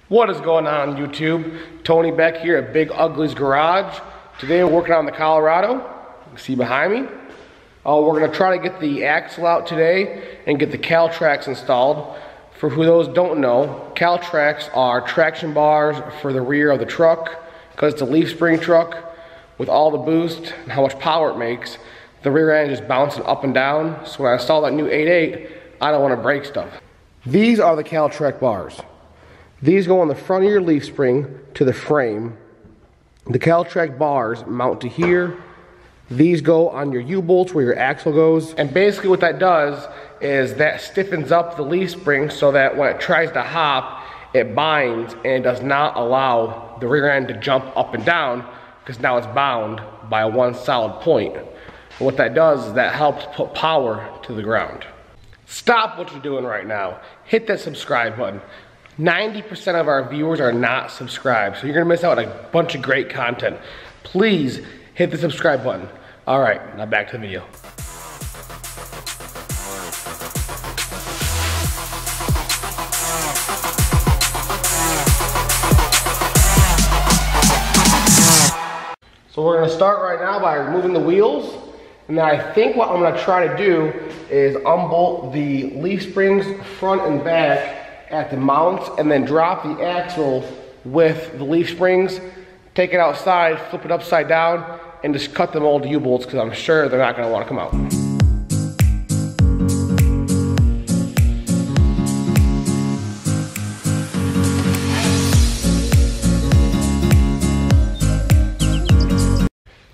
What is going on YouTube? Tony back here at Big Ugly's Garage. Today we're working on the Colorado. You can see behind me. We're gonna try to get the axle out today and get the Caltracs installed. For who those don't know, Caltracs are traction bars for the rear of the truck. Because it's a leaf spring truck, with all the boost and how much power it makes, the rear end is bouncing up and down. So when I install that new 8.8, I don't want to break stuff. These are the Caltrac bars. These go on the front of your leaf spring to the frame. The Caltrac bars mount to here. These go on your U-bolts where your axle goes. And basically what that does is that stiffens up the leaf spring so that when it tries to hop, it binds and does not allow the rear end to jump up and down because now it's bound by one solid point. And what that does is that helps put power to the ground. Stop what you're doing right now. Hit that subscribe button. 90% of our viewers are not subscribed, so you're gonna miss out on a bunch of great content. Please hit the subscribe button. All right, now back to the video. So we're gonna start right now by removing the wheels. And then I think what I'm gonna try to do is unbolt the leaf springs front and back at the mounts and then drop the axle with the leaf springs, take it outside, flip it upside down, and just cut them all to U-bolts because I'm sure they're not gonna wanna come out.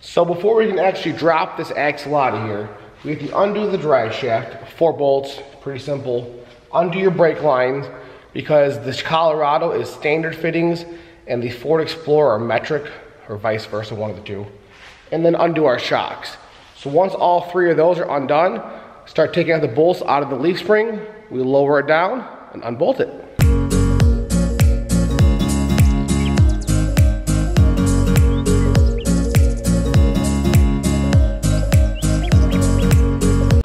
So before we can actually drop this axle out of here, we have to undo the drive shaft, 4 bolts, pretty simple. Undo your brake lines because this Colorado is standard fittings and the Ford Explorer are metric, or vice versa, one of the two. And then undo our shocks. So once all 3 of those are undone, start taking out the bolts out of the leaf spring, we lower it down and unbolt it.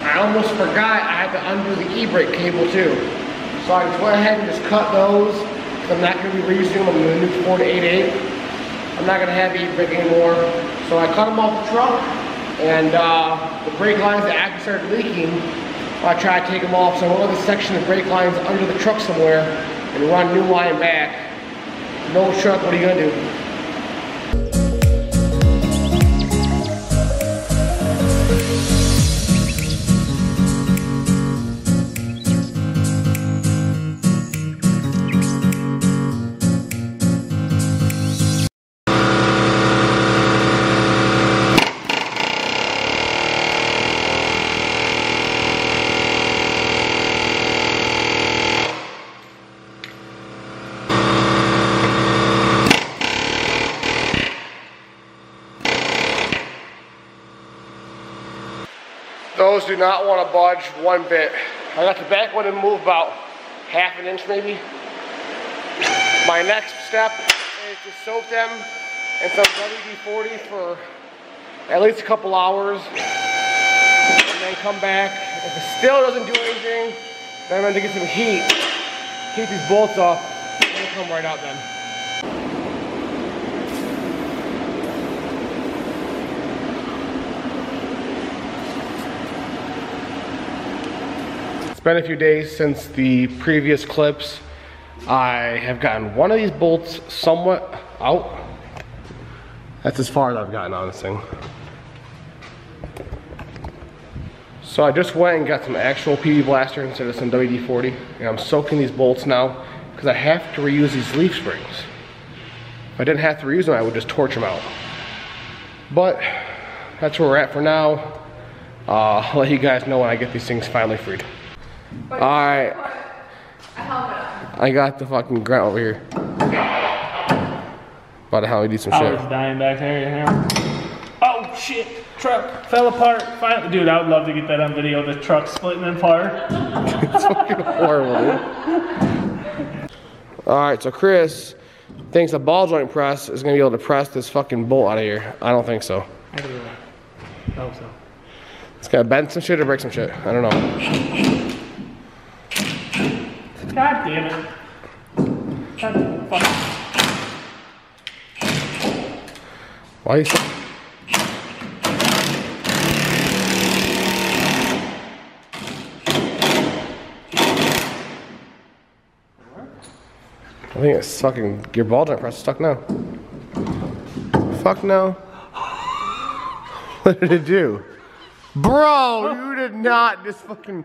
I almost forgot I had to undo the e-brake cable too. So I just went ahead and just cut those because I'm not going to be reusing them on the new Ford 8.8. I'm not going to have e-brake anymore. So I cut them off the truck and the brake lines that actually started leaking, I tried to take them off. So I went with a section of brake lines under the truck somewhere and run new line back. No truck, what are you going to do? Those do not want to budge one bit. I got the back one to move about half an inch maybe. My next step is to soak them in some WD-40 for at least a couple hours and then come back. If it still doesn't do anything, then I'm going to get some heat, keep these bolts off, and they'll come right out then. It's been a few days since the previous clips. I have gotten one of these bolts somewhat out. That's as far as I've gotten on this thing. So I just went and got some actual PB Blaster instead of some WD-40. And I'm soaking these bolts now because I have to reuse these leaf springs. If I didn't have to reuse them, I would just torch them out. But that's where we're at for now. I'll let you guys know when I get these things finally freed. Alright, I got the fucking grunt over here. About to help me do some shit. I was dying back there, you know? Oh shit, truck fell apart. Finally, dude, I would love to get that on video, the truck splitting apart. It's fucking horrible, dude. Alright, so Chris thinks a ball joint press is gonna be able to press this fucking bolt out of here. I don't think so. I hope so. It's gonna bend some shit or break some shit. I don't know. God damn it. Fuck. Why are you so... I think it's fucking, your ball joint press is stuck now. Fuck no. What did it do? Bro, you did not just fucking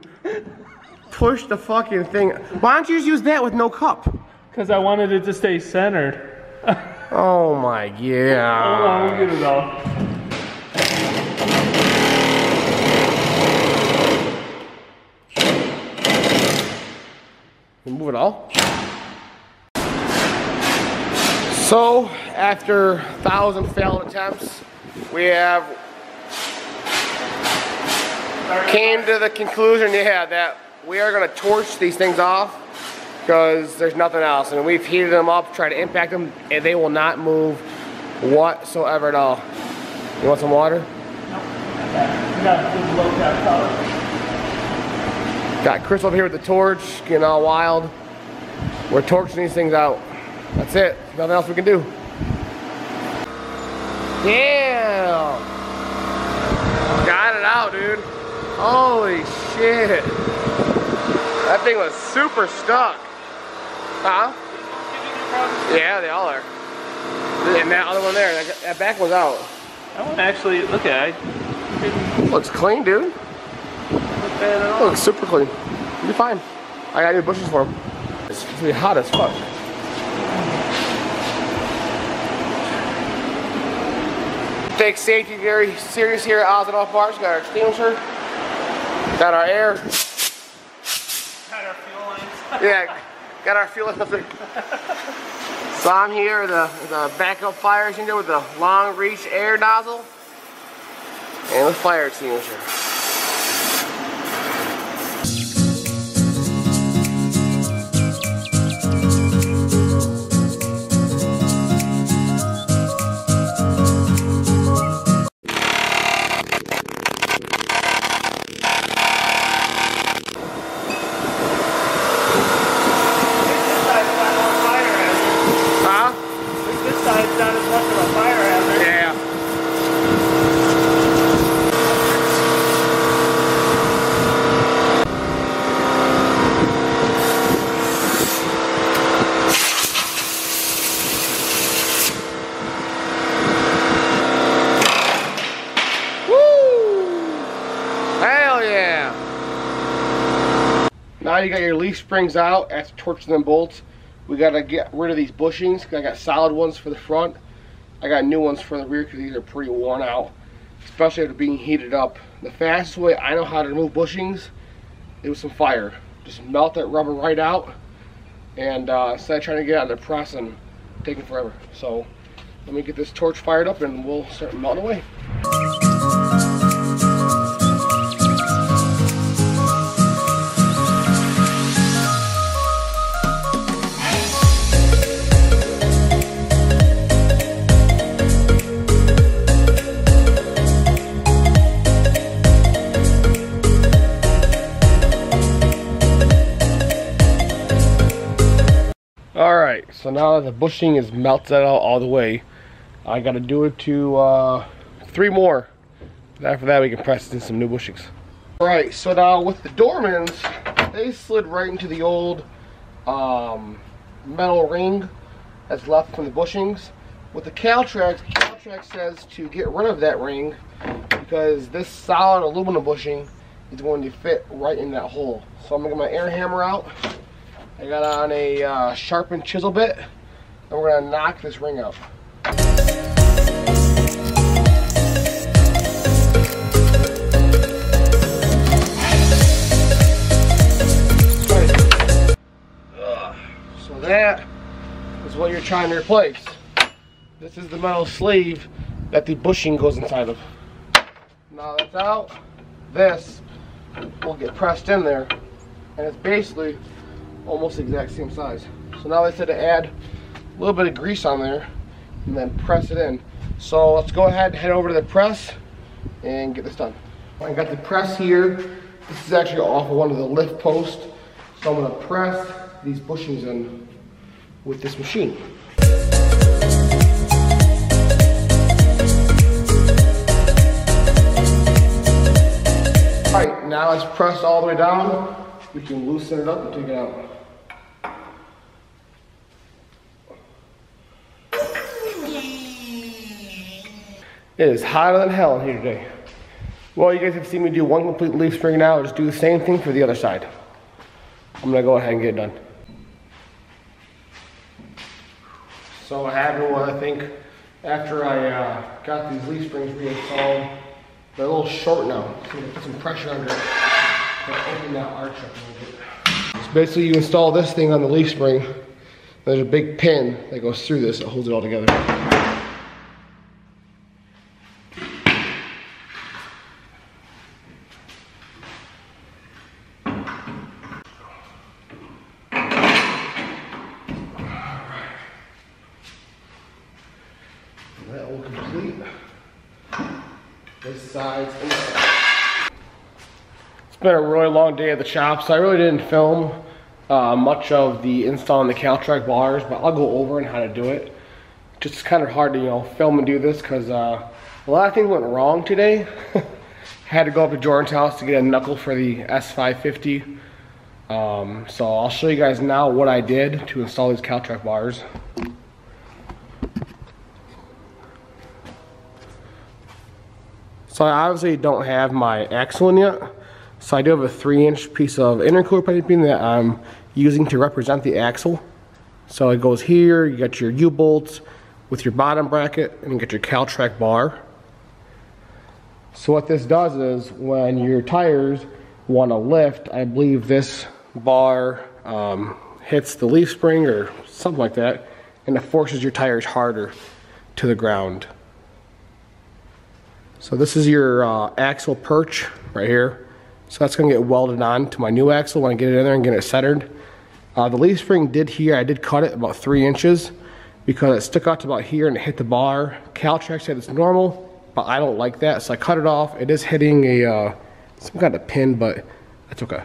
push the fucking thing. Why don't you just use that with no cup? Because I wanted it to stay centered. Oh my god. Hold on, we'll get it off. You move it all? So, after 1,000 failed attempts, we have came to the conclusion, that we are going to torch these things off because there's nothing else. And we've heated them up, tried to impact them, and they will not move whatsoever at all. You want some water? Nope. Got Chris over here with the torch, getting all wild. We're torching these things out. That's it. Nothing else we can do. Damn! Got it out, dude. Holy shit. That thing was super stuck. Huh? Yeah, they all are. And that other one there, that back one's out. That one actually, look at it. Looks clean, dude. Looks super clean. You'll be fine. I got new bushes for him. It's gonna be hot as fuck. Take safety very serious here at Oz Parts. Got our extinguisher. Got our air. Got our fuel lines. Yeah, got our fuel lines. So I'm here, the backup fire extinguisher with the long reach air nozzle and the fire extinguisher. Now you got your leaf springs out after torching them bolts. We gotta get rid of these bushings. I got solid ones for the front. I got new ones for the rear because these are pretty worn out, especially after being heated up. The fastest way I know how to remove bushings is with some fire. Just melt that rubber right out, and instead of trying to get it on the press and taking forever. So let me get this torch fired up and we'll start melting away. Alright, so now that the bushing is melted out all the way, I gotta do it to 3 more. After that we can press in some new bushings. Alright, so now with the Dormans, they slid right into the old metal ring that's left from the bushings. With the Caltracs, Caltracs says to get rid of that ring because this solid aluminum bushing is going to fit right in that hole. So I'm gonna get my air hammer out. I got on a sharpened chisel bit, and we're going to knock this ring out. So that is what you're trying to replace. This is the metal sleeve that the bushing goes inside of. Now that's out, this will get pressed in there, and it's basically almost the exact same size. So now they said to add a little bit of grease on there and then press it in. So let's go ahead and head over to the press and get this done. I got the press here. This is actually off of one of the lift posts. So I'm going to press these bushings in with this machine. Alright, now it's pressed all the way down. We can loosen it up and take it out. It is hotter than hell in here today. Well, you guys have seen me do one complete leaf spring now. I'll just do the same thing for the other side. I'm gonna go ahead and get it done. So what happened was, I think, after I got these leaf springs reinstalled, they're a little short now. So I'm gonna put some pressure under it and open that arch up a little bit. So basically you install this thing on the leaf spring. There's a big pin that goes through this that holds it all together. That will complete this side and this side. It's been a really long day at the shop, so I really didn't film much of the installing the Caltrac bars, but I'll go over and how to do it. Just kind of hard to film and do this because a lot of things went wrong today. Had to go up to Jordan's house to get a knuckle for the S550. So I'll show you guys now what I did to install these Caltrac bars. So I obviously don't have my axle in yet. So I do have a 3-inch piece of intercooler piping that I'm using to represent the axle. So it goes here, you got your U-bolts with your bottom bracket, and you get your Caltrac bar. So what this does is when your tires want to lift, I believe this bar hits the leaf spring or something like that, and it forces your tires harder to the ground. So this is your axle perch right here. So that's gonna get welded on to my new axle when I get it in there and get it centered. The leaf spring did here, I did cut it about 3 inches because it stuck out to about here and it hit the bar. Caltrac said it's normal, but I don't like that, so I cut it off. It is hitting a some kind of pin, but that's okay.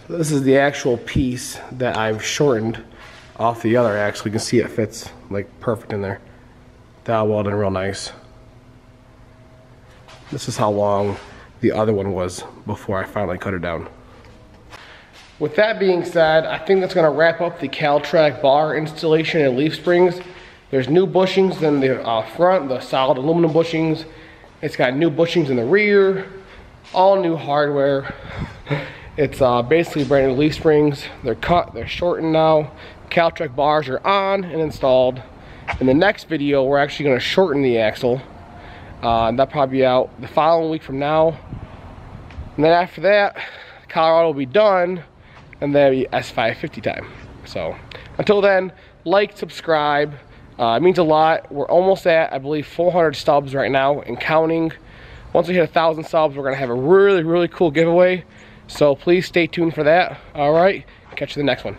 So this is the actual piece that I've shortened off the other axle. You can see it fits like perfect in there. That welded real nice. This is how long the other one was before I finally cut it down. With that being said, I think that's gonna wrap up the Caltrac bar installation and leaf springs. There's new bushings in the front, the solid aluminum bushings. It's got new bushings in the rear, all new hardware. It's basically brand new leaf springs. They're cut, they're shortened now. Caltrac bars are on and installed. In the next video, we're actually gonna shorten the axle. That'll probably be out the following week from now. And then after that, Colorado will be done, and then it'll be S550 time. So until then, like, subscribe. It means a lot. We're almost at, I believe, 400 subs right now and counting. Once we hit 1,000 subs, we're gonna have a really, really cool giveaway. So please stay tuned for that. All right, catch you in the next one.